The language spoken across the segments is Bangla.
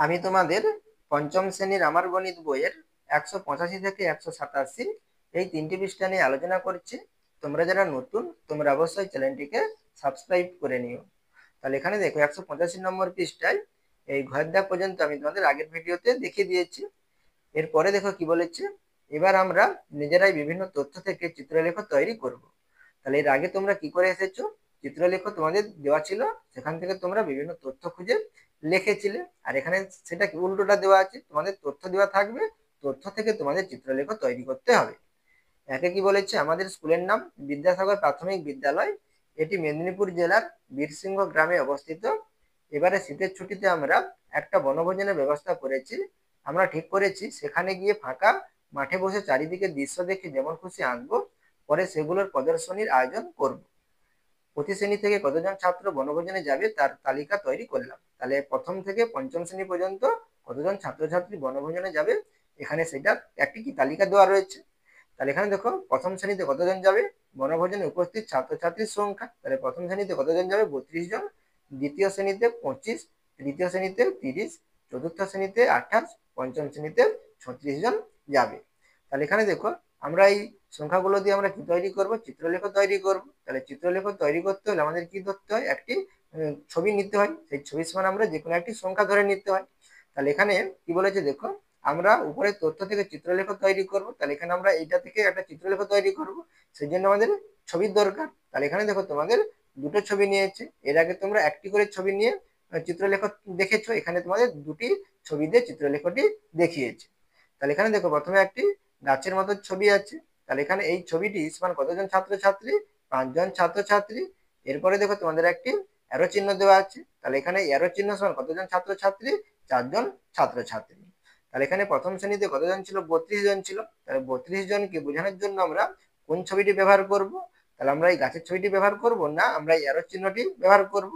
আমি তোমাদের পঞ্চম শ্রেণীর আমার গণিত বইয়ের 185 থেকে 187 এই তিনটি পৃষ্ঠা নিয়ে আলোচনা করছি। তোমরা যারা নতুন তোমরা অবশ্যই চ্যানেলটিকে সাবস্ক্রাইব করে নিও। তাহলে এখানে দেখো 185 নম্বর পৃষ্ঠায় এই ঘর দাগ পর্যন্ত আমি তোমাদের আগের ভিডিওতে দেখিয়ে দিয়েছি। এরপরে দেখো কি বলেছে, এবার আমরা নিজেরাই বিভিন্ন তথ্য থেকে চিত্রলেখ তৈরি করব। তাহলে এর আগে তোমরা কি করে এসেছো, চিত্রলেখ তোমাদের দেওয়া ছিল, সেখান থেকে তোমরা বিভিন্ন তথ্য খুঁজে লিখেছিলে। আর এখানে সেটা কি উল্টোটা দেওয়া আছে, তোমাদের তথ্য দেওয়া থাকবে, তথ্য থেকে তোমাদের চিত্রলেখ তৈরি করতে হবে। একে কি বলেছে, আমাদের স্কুলের নাম বিদ্যাসাগর প্রাথমিক বিদ্যালয়, এটি মেদিনীপুর জেলার বীরসিংহ গ্রামে অবস্থিত। এবারে শীতের ছুটিতে আমরা একটা বনভোজনের ব্যবস্থা করেছি। আমরা ঠিক করেছি সেখানে গিয়ে ফাঁকা মাঠে বসে চারিদিকে দৃশ্য দেখে যেমন খুশি আঁকবো, পরে সেগুলোর প্রদর্শনীর আয়োজন করব। প্রতি শ্রেণী থেকে কতজন ছাত্র বনভোজনে যাবে তার তালিকা তৈরি করলাম। তাহলে প্রথম থেকে পঞ্চম শ্রেণী পর্যন্ত কতজন ছাত্রছাত্রী বনভোজনে যাবে, এখানে সেটা একটি কি তালিকা দেওয়া রয়েছে। তাহলে এখানে দেখো প্রথম শ্রেণীতে কতজন যাবে, বনভোজনে উপস্থিত ছাত্রছাত্রীর সংখ্যা, তাহলে প্রথম শ্রেণীতে কতজন যাবে 32 জন, দ্বিতীয় শ্রেণীতে 25, তৃতীয় শ্রেণীতে 30, চতুর্থ শ্রেণীতে 28, পঞ্চম শ্রেণীতে 36 জন যাবে। তাহলে এখানে দেখো আমরা এই সংখ্যাগুলো দিয়ে আমরা কি তৈরি করব, চিত্রলেখ তৈরি করব। তাহলে চিত্রলেখ তৈরি করতে হলে আমাদের কি ধরতে হয়, একটি ছবি নিতে হয়। সেই ছবির সমান আমরা যে কোনো একটি সংখ্যা ধরে নিতে হয়। তাহলে এখানে কি বলেছে দেখো, আমরা উপরে তথ্য থেকে চিত্রলেখ তৈরি করব। তাহলে এখানে আমরা এইটা থেকে একটা চিত্রলেখ তৈরি করব, সেই জন্য আমাদের ছবির দরকার। তাহলে এখানে দেখো তোমাদের দুটো ছবি নিয়েছে, এর আগে তোমরা একটি করে ছবি নিয়ে চিত্রলেখ দেখেছো, এখানে তোমাদের দুটি ছবি দিয়ে চিত্রলেখটি দেখিয়েছে। তাহলে এখানে দেখো প্রথমে একটি গাছের মতো ছবি আছে। তাহলে এখানে এই ছবিটি সমান কতজন ছাত্রছাত্রী, 5 জন ছাত্রছাত্রী। এরপরে দেখো তোমাদের একটি অ্যারো চিহ্ন দেওয়া আছে। তাহলে এখানে অ্যারো চিহ্ন সমান কতজন ছাত্রছাত্রী, 4 জন ছাত্রছাত্রী। তাহলে এখানে প্রথম শ্রেণীতে কতজন ছিল, 32 জন ছিল। তাহলে 32 জনকে বোঝানোর জন্য আমরা কোন ছবিটি ব্যবহার করব, তাহলে আমরা এই গাছের ছবিটি ব্যবহার করব না আমরা এই অ্যারো চিহ্নটি ব্যবহার করব।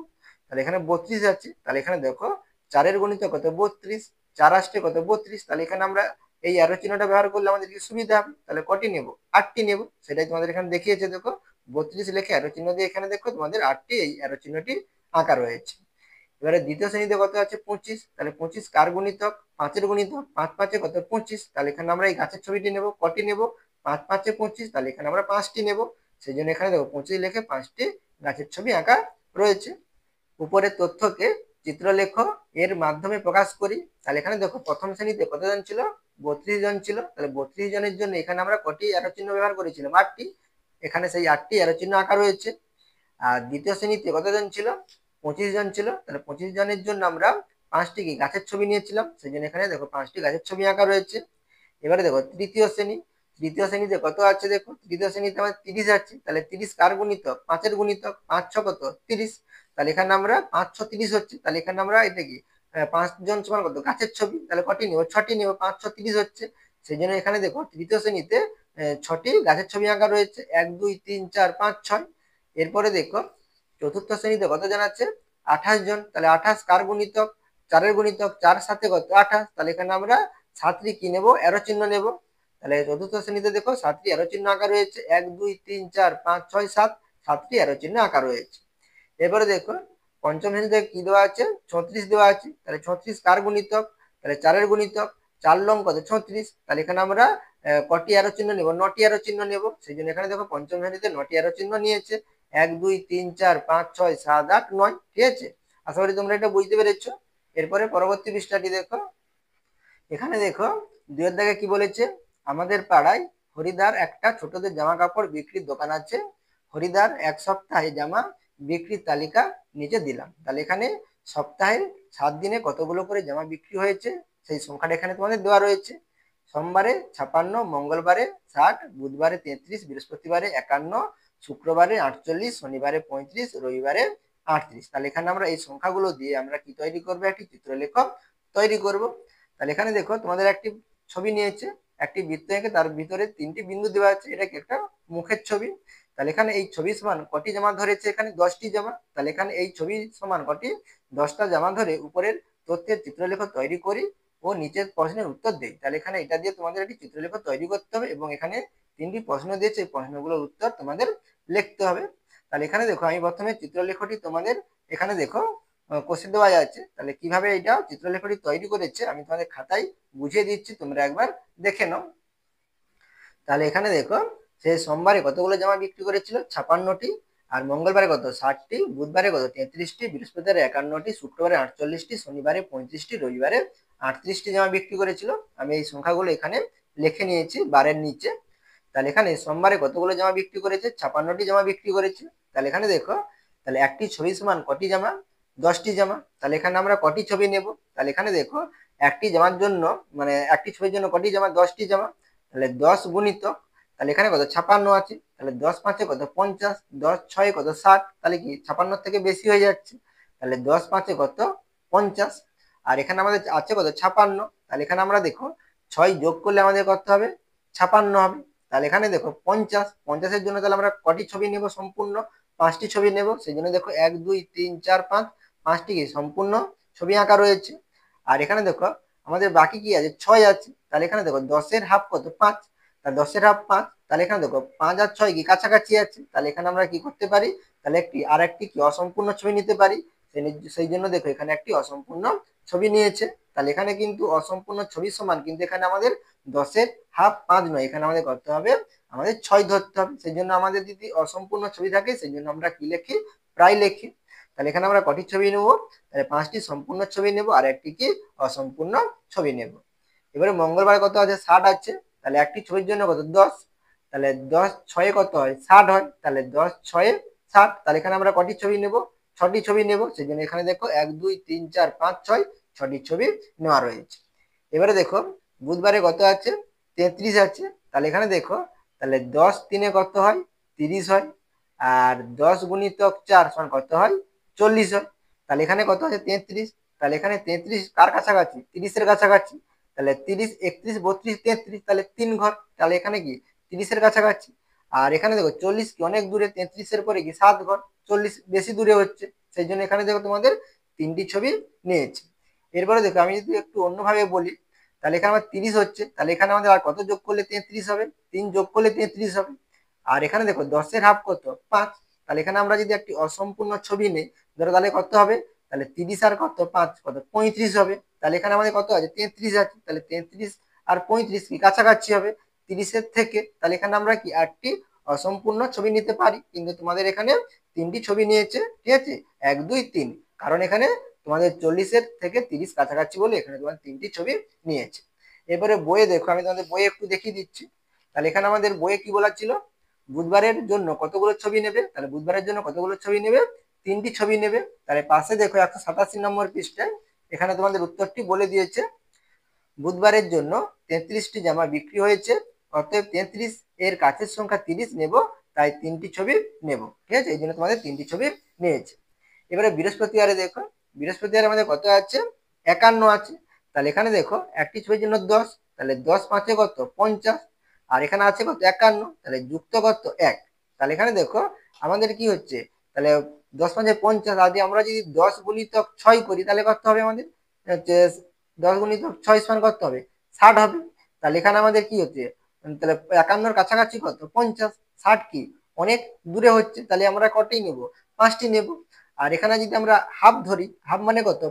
তাহলে এখানে 32 আছে, তাহলে এখানে দেখো 4-এর গুণিত কত 32, 4 আসছে কত 32। তাহলে এখানে আমরা এই অ্যারো চিহ্নটা ব্যবহার করলে আমাদের কি সুবিধা হবে, তাহলে কটি নেব, 8টি নেব। সেটাই তোমাদের এখানে দেখিয়েছে, দেখো 32 লিখে অ্যারো চিহ্ন দিয়ে এখানে দেখো তোমাদের 8টি এই অ্যারো চিহ্নটি আঁকা রয়েছে। এবারে দ্বিতীয় শ্রেণীতে কত আছে 25, তাহলে 25 কার গুণিতক, 5-এর গুণিতক, 5 5-এ কত 25। তাহলে এখানে আমরা এই গাছের ছবিটি নেব, কটি নেব, 5 5-এ 25, তাহলে এখানে আমরা 5টি নেব। সেই জন্য এখানে দেখো 25 লিখে 5টি গাছের ছবি আঁকা রয়েছে। উপরের তথ্যকে চিত্রলেখ এর মাধ্যমে প্রকাশ করি। তাহলে এখানে দেখো প্রথম শ্রেণীতে কতজন ছিল, 32 জন ছিল। তাহলে 32 জনের জন্য এখানে আমরা কটি অ্যারো চিহ্ন ব্যবহার করেছিলাম, 8টি। এখানে সেই 8টি অ্যারো চিহ্ন আঁকা রয়েছে। আর দ্বিতীয় শ্রেণীতে কতজন ছিল, 25 জন ছিল। তাহলে 25 জনের জন্য আমরা 5টি কি গাছের ছবি নিয়েছিলাম, সেই জন্য এখানে দেখো 5টি গাছের ছবি আঁকা রয়েছে। এবারে দেখো তৃতীয় শ্রেণী, তৃতীয় শ্রেণীতে কত আছে দেখো, তৃতীয় শ্রেণীতে আমার 30 আছে। তাহলে 30 কার গুণিতক, 5-এর গুণিতক, 5 6 কত 30। তাহলে এখানে আমরা 5 6 30 হচ্ছে। তাহলে এখানে আমরা এটা কি 5 জন সমান কত গাছের ছবি, তাহলে কটি নেব, 6টি নেব, 5 6 30 হচ্ছে। সেই জন্য এখানে দেখো তৃতীয় শ্রেণীতে 6টি গাছের ছবি আঁকা রয়েছে, 1 2 3 4 5 6। এরপরে দেখো চতুর্থ শ্রেণীতে কতজন আছে, 28 জন। তাহলে 28 কার গুণিতক, 4-এর গুণিতক, 4 7 কত 28। তাহলে এখানে আমরা 7টি কি নেব, অ্যারো চিহ্ন নেব। তাহলে চতুর্থ শ্রেণীতে দেখো 7টি অ্যারো চিহ্ন আঁকা রয়েছে, 1 2 3 4 5 6 7, 7টি অ্যারো চিহ্ন আঁকা রয়েছে। এবারে দেখো পঞ্চম শ্রেণীতে কি দেওয়া আছে, 36 দেওয়া আছে। তাহলে 36 কার গুণিতক, তাহলে 4-এর গুণিতক, 4 লং কত 36। তাহলে এখানে আমরা কটি অ্যারো চিহ্ন নেব, 9টি অ্যারো চিহ্ন নেব। সেই জন্য এখানে দেখো পঞ্চম শ্রেণীতে 9টি অ্যারো চিহ্ন নিয়েছে, 1 2 3 4 5 6 7 8 9। ঠিক আছে, আশা করি তোমরা এটা বুঝতে পেরেছো। এরপরে পরবর্তী পৃষ্ঠাটি দেখো। এখানে দেখো 2-এর দাগে কি বলেছে, আমাদের পাড়ায় হরিদার একটা ছোটদের জামা কাপড় বিক্রির দোকান আছে। হরিদার এক সপ্তাহে জামা বিক্রির তালিকা নিচে দিলাম। তাহলে এখানে সপ্তাহে 7 দিনে কতগুলো করে জামা বিক্রি হয়েছে সেই সংখ্যাটা এখানে তোমাদের দেওয়া রয়েছে। সোমবারে 56, মঙ্গলবারে 60, বুধবারে 33, বৃহস্পতিবারে 51, শুক্রবারে 48, শনিবারে 35, রবিবারে 38। তাহলে এখানে আমরা এই সংখ্যাগুলো দিয়ে আমরা কি তৈরি করবো, একটি চিত্রলেখ তৈরি করব। তাহলে এখানে দেখো তোমাদের একটি ছবি নিয়েছে, একটি বৃত্ত এঁকে তার ভিতরে 3টি বিন্দু দেওয়া আছে, এটা কি একটা মুখের ছবি। তাহলে এখানে এই ছবি সমান কটি জামা ধরেছে, এখানে 10টি জামা। তাহলে এখানে এই ছবি সমান কটি, 10টা জামা ধরে উপরের তথ্যের চিত্রলেখ তৈরি করি ও নিচের প্রশ্নের উত্তর দেই। তাহলে এখানে এটা দিয়ে তোমাদের একটি চিত্রলেখ তৈরি করতে হবে এবং এখানে 3টি প্রশ্ন দিয়েছে, এই প্রশ্নগুলোর উত্তর তোমাদের লিখতে হবে। তাহলে এখানে দেখো আমি প্রথমে চিত্রলেখটি তোমাদের এখানে দেখো কষে দেওয়া আছে। তাহলে কিভাবে এটা চিত্রলেখাটি তৈরি করেছে আমি তোমাদের খাতায় বুঝিয়ে দিচ্ছি, তোমরা একবার দেখে নাও। তাহলে এখানে দেখো, সে সোমবারে কতগুলো জামা বিক্রি করেছিল? 56টি। আর মঙ্গলবারে কত? 60টি। বুধবারে কত? 33টি। বৃহস্পতিবারে 51টি। শুক্রবারে 48টি। শনিবারে 35টি। রবিবারে 38টি জামা বিক্রি করেছিল। আমি এই সংখ্যাগুলো এখানে লিখে নিয়েছি বারের নিচে। তাহলে এখানে সোমবারে কতগুলো জামা বিক্রি করেছে? 56টি জামা বিক্রি করেছে। তাহলে এখানে দেখো, তাহলে একটি ছবি সমান কটি জামা? 10টি জামা। তাহলে এখানে আমরা কটি ছবি নেব? তাহলে এখানে দেখো, একটি জামার জন্য মানে একটি ছবির জন্য কটি জামা? 10টি জামা। তাহলে 10 গুণিতক, তাহলে এখানে কত? 56 আছে। তাহলে 10 5 কত? 50। 10 6 কত? 60। তাহলে কি 56 থেকে বেশি হয়ে যাচ্ছে। তাহলে 10 5 কত? 50। আর এখানে আমাদের আছে কত? 56। তাহলে এখানে আমরা দেখো, 6 যোগ করলে আমাদের কত হবে? 56 হবে। তাহলে এখানে দেখো 50, 50-এর জন্য তাহলে আমরা কটি ছবি নেব? সম্পূর্ণ 5টি ছবি নেব। সেই জন্য দেখো 1 2 3 4 5, 5টি কি সম্পূর্ণ ছবি আঁকা রয়েছে। আর এখানে দেখো আমাদের বাকি কি আছে? 6 আছে। তাহলে এখানে দেখো 10-এর হাফ কত? 5। তাহলে 10-এর হাফ 5। তাহলে এখানে দেখো 5 আর 6 কি কাছাকাছি আছে। তাহলে এখানে আমরা কি করতে পারি? তাহলে আর একটি কি অসম্পূর্ণ ছবি নিতে পারি। সেই জন্য দেখো এখানে একটি অসম্পূর্ণ ছবি নিয়েছে। তাহলে এখানে কিন্তু অসম্পূর্ণ ছবি সমান, কিন্তু এখানে আমাদের 10-এর হাফ 5 নয়, এখানে আমাদের করতে হবে, আমাদের 6 ধরতে হবে। সেই জন্য আমাদের যদি অসম্পূর্ণ ছবি থাকে সেই জন্য আমরা কি লিখি? প্রায় লিখি। তাহলে এখানে আমরা কটি ছবি নেব? তাহলে 5টি সম্পূর্ণ ছবি নেব আর একটি কি অসম্পূর্ণ ছবি নেব। এবারে মঙ্গলবার কত আছে? 60 আছে। তাহলে একটি ছবির জন্য কত? 10। তাহলে 10 6 কত হয়? 60 হয়। তাহলে 10 6 60। তাহলে এখানে আমরা কটি ছবি নেব? 6টি ছবি নেব। সেই জন্য এখানে দেখো 1 2 3 4 5 6, 6টি ছবি নেওয়া রয়েছে। এবারে দেখো বুধবারে কত আছে? 33 আছে। তাহলে এখানে দেখো, তাহলে 10 3 কত হয়? 30 হয়। আর 10 গুণিতক 4 সমান কত হয়? 40 হয়। তাহলে এখানে কত আছে? 33। তাহলে এখানে 33 কার কাছাকাছি? 30-এর কাছাকাছি। তাহলে 30 31 32 33, তাহলে 3 ঘর। তাহলে এখানে কি 30-এর কাছাকাছি। আর এখানে দেখো 40 কি অনেক দূরে, 33-এর পরে কি 7 ঘর। 40 বেশি দূরে হচ্ছে। সেই জন্য এখানে দেখো তোমাদের 3টি ছবি নিয়েছে। এরপরে দেখো আমি যদি একটু অন্যভাবে বলি, তাহলে এখানে আমার 30 হচ্ছে। তাহলে এখানে আমাদের আর কত যোগ করলে 33 হবে? 3 যোগ করলে 33 হবে। আর এখানে দেখো 10-এর হাফ কত? 5। তাহলে এখানে আমরা যদি একটি অসম্পূর্ণ ছবি নেই ধরো, তাহলে কত হবে? তাহলে 30 আর কত 5 কত? 35 হবে। তাহলে এখানে আমাদের কত আছে? 33 আছে। তাহলে 33 আর 35 কি কাছাকাছি হবে 30-এর থেকে। তাহলে এখানে আমরা কি একটি অসম্পূর্ণ ছবি নিতে পারি, কিন্তু তোমাদের এখানে 3টি ছবি নিয়েছে, ঠিক আছে, 1 2 3। কারণ এখানে তোমাদের 40-এর থেকে 30 কাছাকাছি বলে এখানে তোমার 3টি ছবি নিয়েছে। এবারে বইয়ে দেখো, আমি তোমাদের বইয়ে একটু দেখিয়ে দিচ্ছি। তাহলে এখানে আমাদের বইয়ে কি বলা ছিল? বুধবারের জন্য কতগুলো ছবি নেবে? তাহলে বুধবারের জন্য কতগুলো ছবি নেবে? 3টি ছবি নেবে। তাহলে পাশে দেখো 187 নম্বর পৃষ্ঠায় এখানে তোমাদের উত্তরটি বলে দিয়েছে। বুধবারের জন্য 33টি জামা বিক্রি হয়েছে, অতএব 33 এর কাছের সংখ্যা 30 নেব, তাই 3টি ছবি নেব। ঠিক আছে, এই জন্য তোমাদের 3টি ছবি নিয়েছে। এবারে বৃহস্পতিবারে দেখো, বৃহস্পতিবারে আমাদের কত আছে? 51 আছে। তাহলে এখানে দেখো একটি ছবির জন্য 10, তাহলে 10 5 কত? 50। আর এখানে আছে কত? 51। তাহলে যুক্ত কত? 1। তাহলে এখানে দেখো আমাদের কি হচ্ছে? তাহলে 10 5 50। আজ আমরা যদি 10 গুণিতক 6 করি তাহলে কত হবে আমাদের? হচ্ছে 10 গুণিতক 6 সমান কত হবে? 60 হবে। তাহলে এখানে আমাদের কি হচ্ছে? তাহলে 51-এর কাছাকাছি কত? 50। 60 কি অনেক দূরে হচ্ছে। তাহলে আমরা কটি নেব? 5টি নেব। আর এখানে যদি আমরা হাফ ধরি, হাফ মানে কত?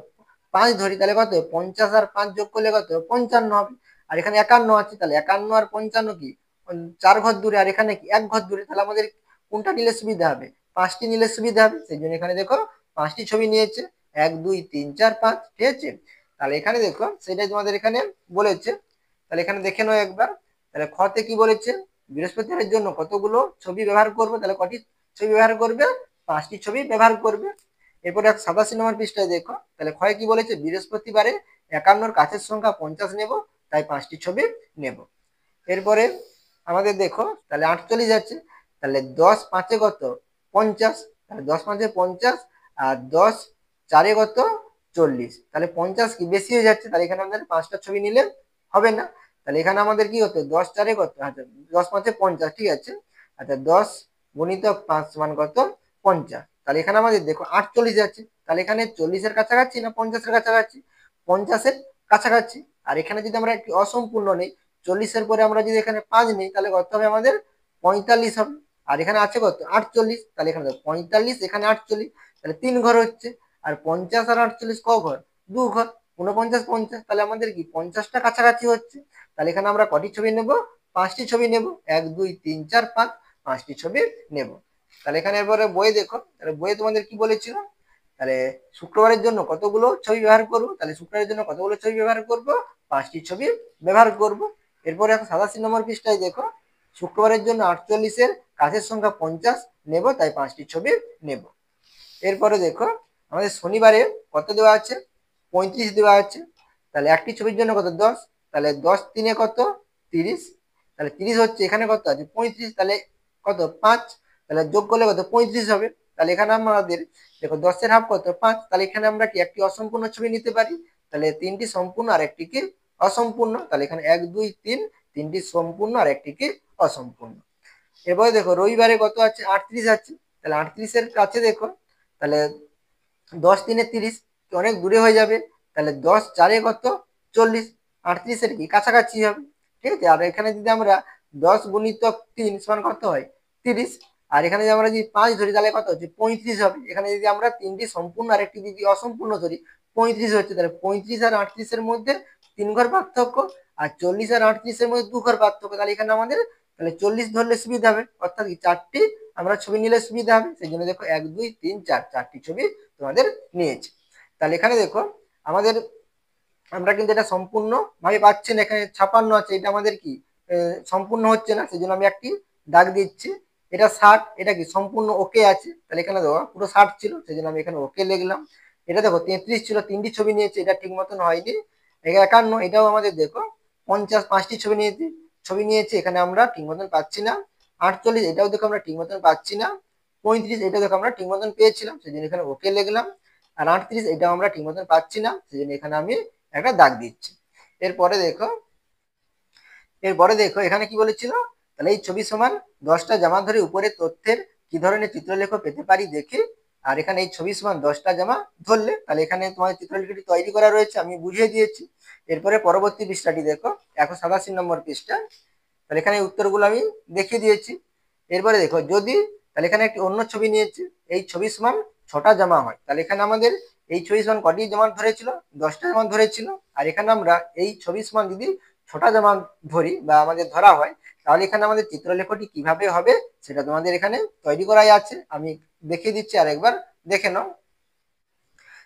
5 ধরি, তাহলে কত? 50 আর 5 যোগ করলে কত? 55 হবে। আর এখানে 51 আছে। তাহলে 51 আর 55 কি 4 ঘর দূরে, আর এখানে কি 1 ঘর দূরে। তাহলে আমাদের কোনটা নিলে সুবিধা হবে? 5টি নিলে সুবিধা হবে। সেই জন্য এখানে দেখো 5টি ছবি নিয়েছে, 1 2 3 4 5। ঠিক আছে, তাহলে এখানে দেখো সেটাই তোমাদের এখানে বলেছে। তাহলে এখানে দেখে নাও একবার। তাহলে খতে কি বলেছে? বৃহস্পতিবারের জন্য কতগুলো ছবি ব্যবহার করবে? তাহলে কটি ছবি ব্যবহার করবে? 5টি ছবি ব্যবহার করবে। এরপরে 87 নম্বর পৃষ্ঠায় দেখো, তাহলে ক্ষয় কি বলেছে? বৃহস্পতিবারে 51-র কাছের সংখ্যা 50 নেব, তাই 5টি ছবি নেব। এরপরে আমাদের দেখো তাহলে 48 আছে। তাহলে 10 5 কত? 50। তাহলে 10 5 50, আর 10 4 কত? 40। তাহলে 50 কি বেশি হয়ে যাচ্ছে। তাহলে এখানে আমাদের 5টা ছবি নিলে হবে না। তাহলে এখানে আমাদের কি হতো? 10 4 কত? আচ্ছা 10 5 50, ঠিক আছে। আচ্ছা 10 গুণিতক 5 সমান কত? 50। তাহলে এখানে আমাদের দেখো 48 আছে। তাহলে এখানে 40-এর কাছাকাছি না 50-এর কাছাকাছি? 50-এর কাছাকাছি। আর এখানে যদি আমরা একটি অসম্পূর্ণ নেই, 40-এর পরে আমরা যদি এখানে 5 নিই তাহলে কত হবে আমাদের? 45 হবে। আর এখানে আছে কত? 48। তাহলে এখানে 45, এখানে 48, তাহলে 3 ঘর হচ্ছে। আর 50 আর 48 ক ঘর, 2 ঘর, 49 50, তাহলে আমাদের কি 50টা কাছাকাছি হচ্ছে। তাহলে এখানে আমরা কটি ছবি নেব, 5টি ছবি নেব, 1 2 3 4 5, 5টি ছবি নেব। তাহলে এখানে এবারে বই দেখো, তাহলে বইয়ে তোমাদের কি বলেছিল, তাহলে শুক্রবারের জন্য কতগুলো ছবি ব্যবহার করব, তাহলে শুক্রবারের জন্য কতগুলো ছবি ব্যবহার করব, 5টি ছবি ব্যবহার করব। এরপরে 87 নম্বর পৃষ্ঠায় দেখো, শুক্রবারের জন্য 48-এর কাছের সংখ্যা 50 নেব, তাই 5টি ছবি নেব। এরপরে দেখো আমাদের শনিবারে কত দেওয়া আছে, 35 দেওয়া আছে। তাহলে একটি ছবির জন্য কত, 10, তাহলে 10 3 কত, 30, তাহলে 30 হচ্ছে, এখানে কত আছে 35, তাহলে কত 5, তাহলে যোগ করলে কত 35 হবে। তাহলে এখানে আমাদের দেখো 10-এর হাফ কত 5, তাহলে এখানে আমরা কি একটি অসম্পূর্ণ ছবি নিতে পারি, তাহলে 3টি সম্পূর্ণ আর একটি কি অসম্পূর্ণ, তাহলে এখানে 1 2 3, 3টি সম্পূর্ণ আর একটি কি অসম্পূর্ণ। এবারে দেখো রবিবারে কত আছে, 38 আছে, তাহলে 38-এর কাছে দেখো, তাহলে 10 3 30, অনেক দূরে হয়ে যাবে, তাহলে 10 4 কত 40, 38-এর কি কাছাকাছি হবে, ঠিক আছে। আর এখানে যদি আমরা 10 গুণিতক 3 সমান কত হয় 30, আর এখানে যদি আমরা যদি 5 ধরি তাহলে কত হচ্ছে 35 হবে। এখানে যদি আমরা 3টি সম্পূর্ণ আর একটি যদি অসম্পূর্ণ ধরি, 35 হচ্ছে, তাহলে 35 আর 38-এর মধ্যে 3 ঘর পার্থক্য, আর 40 আর 38-এর মধ্যে 2 ঘর পার্থক্য, তাহলে এখানে আমাদের তাহলে 40 ধরলে সুবিধা হবে, অর্থাৎ কি 4টি আমরা ছবি নিলে সুবিধা হবে। সেই জন্য দেখো 1 2 3 4, 4টি ছবি তোমাদের নিয়েছে। তাহলে এখানে দেখো আমাদের আমরা কিন্তু এটা সম্পূর্ণ ভাবে পাচ্ছি না, এখানে 56 আছে, এটা আমাদের কি সম্পূর্ণ হচ্ছে না, সেই জন্য আমি একটি দাগ দিচ্ছি। এটা 60, এটা কি সম্পূর্ণ ওকে আছে, তাহলে এখানে দেখো পুরো 60 ছিল, সেই জন্য আমি এখানে ওকে লিখলাম। এটা দেখো 33 ছিল, 3টি ছবি নিয়েছে, এটা ঠিক মতন হয়নি। 51, এটাও আমাদের দেখো 50, 5টি ছবি নিয়েছে, এখানে আমরা ঠিক মতন পাচ্ছি না। 48, এটাও দেখো আমরা ঠিক মতন পাচ্ছি না। 35, এটা দেখো আমরা ঠিক মতন পেয়েছিলাম, সেই জন্য এখানে ওকে লিখলাম। আর 38, এটাও আমরা ঠিক মতন পাচ্ছি না, সেই জন্য এখানে আমি একটা দাগ দিচ্ছি। এরপরে দেখো এখানে কি বলেছিল, তাহলে এই ছবি সমান 10টা জামা ধরে উপরে তথ্যের কি ধরনের চিত্রলেখ পেতে পারি দেখি। আর এখানে এই ছবি সমান 10টা জামা ধরলে, তাহলে এখানে তোমার চিত্রলেখটি তৈরি করা রয়েছে, আমি বুঝিয়ে দিয়েছি। এরপরে পরবর্তী পৃষ্ঠাটি দেখো, 187 নম্বর পৃষ্ঠা, তাহলে এখানে উত্তরগুলো আমি দেখিয়ে দিয়েছি। এরপরে দেখো যদি, তাহলে এখানে একটি অন্য ছবি নিয়েছি, এই ছবি সমান 6টা জামা হয়, তাহলে এখানে আমাদের এই ছবি সমান কটি জামা ধরেছিল, 10টা জামা ধরেছিল। আর এখানে আমরা এই ছবি সমান যদি 6টা জামা ধরি বা আমাদের ধরা হয়, তাহলে এখানে আমাদের চিত্রলেখটি কিভাবে হবে সেটা তোমাদের এখানে তৈরি করাই আছে, আমি দেখিয়ে দিচ্ছি, আর একবার দেখে নাও।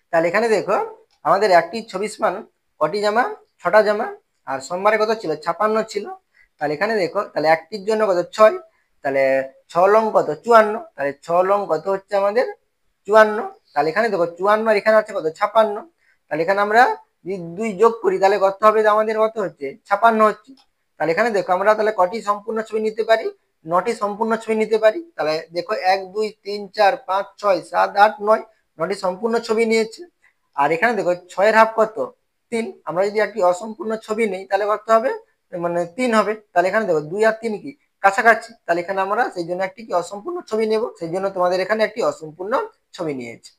তাহলে এখানে দেখো আমাদের একটি ছবি সমান কটি জামা, 6টা জামা, আর সোমবারে কত ছিল 56 ছিল। তাহলে এখানে দেখো, তাহলে একটির জন্য কত 6, তাহলে 6 লং কত 54, তাহলে 6 লং কত হচ্ছে আমাদের 54। তাহলে এখানে দেখো 54 আর এখানে আছে কত 56, তাহলে এখানে আমরা যদি 2 যোগ করি তাহলে কত হবে, আমাদের কত হচ্ছে 56 হচ্ছে। তাহলে এখানে দেখো আমরা তাহলে কটি সম্পূর্ণ ছবি নিতে পারি, 9টি সম্পূর্ণ ছবি নিতে পারি। তাহলে দেখো 1 2 3 4 5 6 7 8 9, 9টি সম্পূর্ণ ছবি নিয়েছে। আর এখানে দেখো 6-এর হাফ কত 3, আমরা যদি একটি অসম্পূর্ণ ছবি নেই তাহলে কত হবে, মানে 3 হবে। তাহলে এখানে দেখো 2 আর 3 কি কাছাকাছি, তাহলে এখানে আমরা সেই জন্য একটি কি অসম্পূর্ণ ছবি নেব, সেই জন্য তোমাদের এখানে একটি অসম্পূর্ণ ছবি নিয়েছে।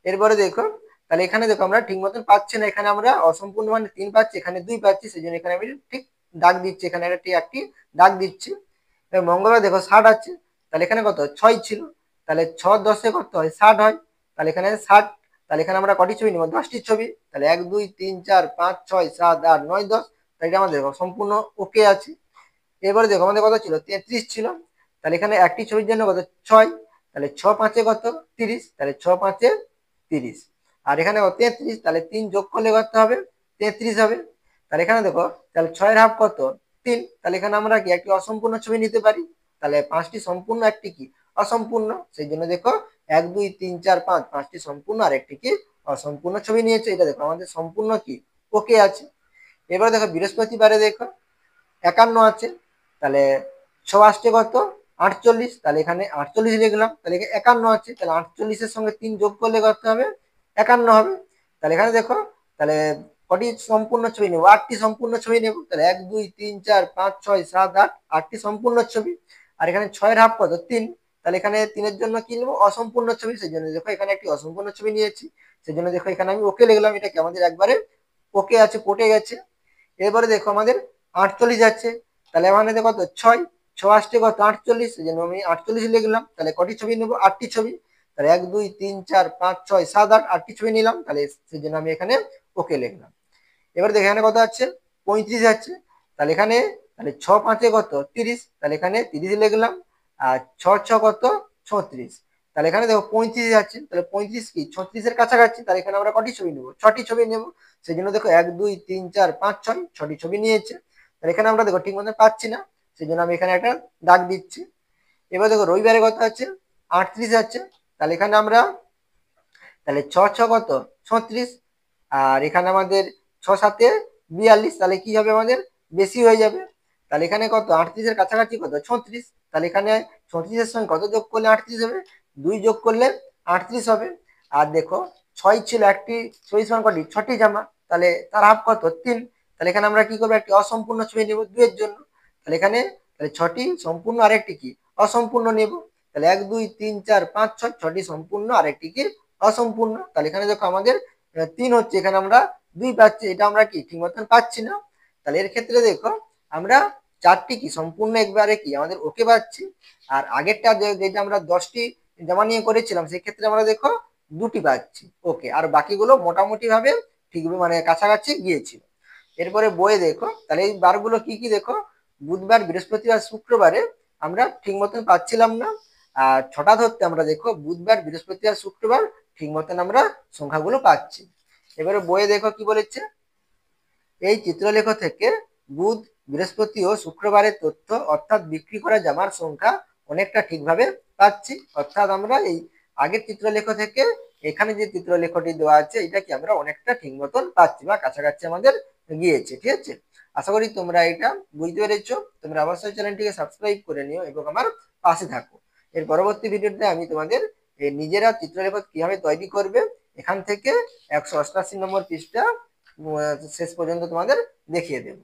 এরপরে দেখো, তাহলে এখানে দেখো আমরা ঠিক মতন পাচ্ছি না, এখানে আমরা অসম্পূর্ণ মানে 3 পাচ্ছি, এখানে 2 পাচ্ছি, সেই জন্য এখানে আমি ঠিক দাগ দিচ্ছি, এখানে একটি দাগ দিচ্ছি। মঙ্গলবার দেখো 60 আছে, তাহলে এখানে কত 6 ছিল, তাহলে 6 10-এ কত হয় 60 হয়, তাহলে এখানে 60, তাহলে এখানে আমরা কটি ছবি নেব 10টি ছবি, তাহলে 1 2 3 4 5 6 7 8 9 10, তাহলে এটা আমাদের সম্পূর্ণ ওকে আছে। এবারে দেখো আমাদের কত ছিল 33 ছিল, তাহলে এখানে একটি ছবির জন্য কত 6, তাহলে 6 5-এ কত 30, তাহলে 6 5-এ 30, আর এখানে 33, তাহলে 3 যোগ করলে কত হবে 33 হবে। তাহলে এখানে দেখো, তাহলে 6-এর হাফ কত 3, তাহলে এখানে আমরা কি একটি অসম্পূর্ণ ছবি নিতে পারি, তাহলে 5টি সম্পূর্ণ একটি কি অসম্পূর্ণ, সেই জন্য দেখো 1 2 3 4 5, 5টি সম্পূর্ণ আর একটি কি অসম্পূর্ণ ছবি নিয়েছে, এটা দেখো আমাদের সম্পূর্ণ কি ওকে আছে। এবার দেখো বৃহস্পতিবারে দেখো 51 আছে, তাহলে 6 আসছে কত 48, তাহলে এখানে 48 লিখলাম, তাহলে 51 আছে, তাহলে 48-এর সঙ্গে 3 যোগ করলে কত হবে 51 হবে। তাহলে এখানে দেখো, তাহলে কটি সম্পূর্ণ ছবি নেব, 8টি সম্পূর্ণ ছবি নেব, তাহলে 1 2 3 4 5 6 7 8, 8টি সম্পূর্ণ ছবি। আর এখানে 6-এর হাফ কত 3, তাহলে এখানে 3-এর জন্য কি নেব অসম্পূর্ণ ছবি, সেই জন্য দেখো এখানে একটি অসম্পূর্ণ ছবি নিয়েছি, সেই জন্য দেখো এখানে আমি ওকে লিখলাম, এটা কি আমাদের একবারে ওকে আছে, পটে গেছে। এরপরে দেখো আমাদের 48 আছে, তাহলে এখানে দেখো কত 6 আসছে কত 48, সেই জন্য আমি 48 লিখলাম, তাহলে কটি ছবি নেব 8টি ছবি, তাহলে 1 2 3 4 5 6 7 8 আটটি ছবি নিলাম, তাহলে সেই জন্য আমি এখানে ওকে লিখলাম। এবার দেখো এখানে কত আছে, 35 আছে, তাহলে এখানে তাহলে 6 5 কত 30, তাহলে এখানে 30 লিখলাম। আর 6 6 কত 36, তাহলে এখানে দেখো 35 আছে, তাহলে 35 কি 36 এর কাছাকাছি, তাহলে এখানে আমরা কটি ছবি নেব, 6টি ছবি নেব। সেই জন্য দেখো 1 2 3 4 5 6 6টি ছবি নিয়েছে। তাহলে এখানে আমরা দেখো ঠিক মতো পাচ্ছি না, সেই জন্য আমি এখানে একটা দাগ দিচ্ছি। এবার দেখো রবিবারে কত আছে, 38 আছে, তাহলে এখানে আমরা তাহলে 6 6 কত 36, আর এখানে আমাদের 6 7 42, তাহলে কি হবে আমাদের বেশি হয়ে যাবে। তাহলে এখানে কত 38 এর কাছাকাছি কত 36, তাহলে এখানে 36 এর সঙ্গে কত যোগ করলে 38 হবে, 2 যোগ করলে 38 হবে। আর দেখো 6 ছিল একটি ছবি সমান কটি 6টি জামা, তাহলে তার হাফ কত 3, তাহলে এখানে আমরা কি করবো একটি অসম্পূর্ণ ছবি নেব 2 এর জন্য, তাহলে এখানে তাহলে 6টি সম্পূর্ণ আর একটি কি অসম্পূর্ণ নেব। তাহলে 1 2 3 4 5 6 6টি সম্পূর্ণ আর একটি কি অসম্পূর্ণ। তাহলে এখানে দেখো আমাদের 3 হচ্ছে, এখানে আমরা 2 পাচ্ছি, এটা আমরা কি ঠিক মতন পাচ্ছি না। তাহলে এর ক্ষেত্রে দেখো আমরা 4টি কি সম্পূর্ণ একবারে কি আমাদের ওকে পাচ্ছি। আর আগেরটা যেটা আমরা 10টি জমা নিয়ে করেছিলাম সেই ক্ষেত্রে আমরা দেখো 2টি পাচ্ছি ওকে, আর বাকিগুলো মোটামুটি ভাবে ঠিক মানে কাছাকাছি গিয়েছিল। এরপরে বইয়ে দেখো তাহলে এই বারগুলো কি কি দেখো, বুধবার বৃহস্পতিবার শুক্রবারে আমরা ঠিক মতন পাচ্ছিলাম না। আর ছটা ধরতে আমরা দেখো বুধবার বৃহস্পতিবার শুক্রবার ঠিক মতন আমরা সংখ্যাগুলো পাচ্ছি। এবারে বইয়ে দেখো কি বলেছে, এই চিত্রলেখ থেকে বুধ বৃহস্পতি ও শুক্রবারের তথ্য অর্থাৎ বিক্রি করা জামার সংখ্যা অনেকটা ঠিকভাবে পাচ্ছি। অর্থাৎ আমরা এই আগের চিত্রলেখ থেকে এখানে যে চিত্রলেখটি দেওয়া আছে এটা কি আমরা অনেকটা ঠিক মতন পাচ্ছি বা কাছাকাছি আমাদের গিয়েছে। ঠিক আছে, আশা করি তোমরা এটা বুঝতে পেরেছো। তোমরা অবশ্যই চ্যানেলটিকে সাবস্ক্রাইব করে নিও এবং আমার পাশে থাকো। এর পরবর্তী ভিডিওতে আমি তোমাদের নিজেরা চিত্রলেখ কিভাবে তৈরি করবে এখান থেকে 188 নম্বর পৃষ্ঠা শেষ পর্যন্ত তোমাদের দেখিয়ে দেবো।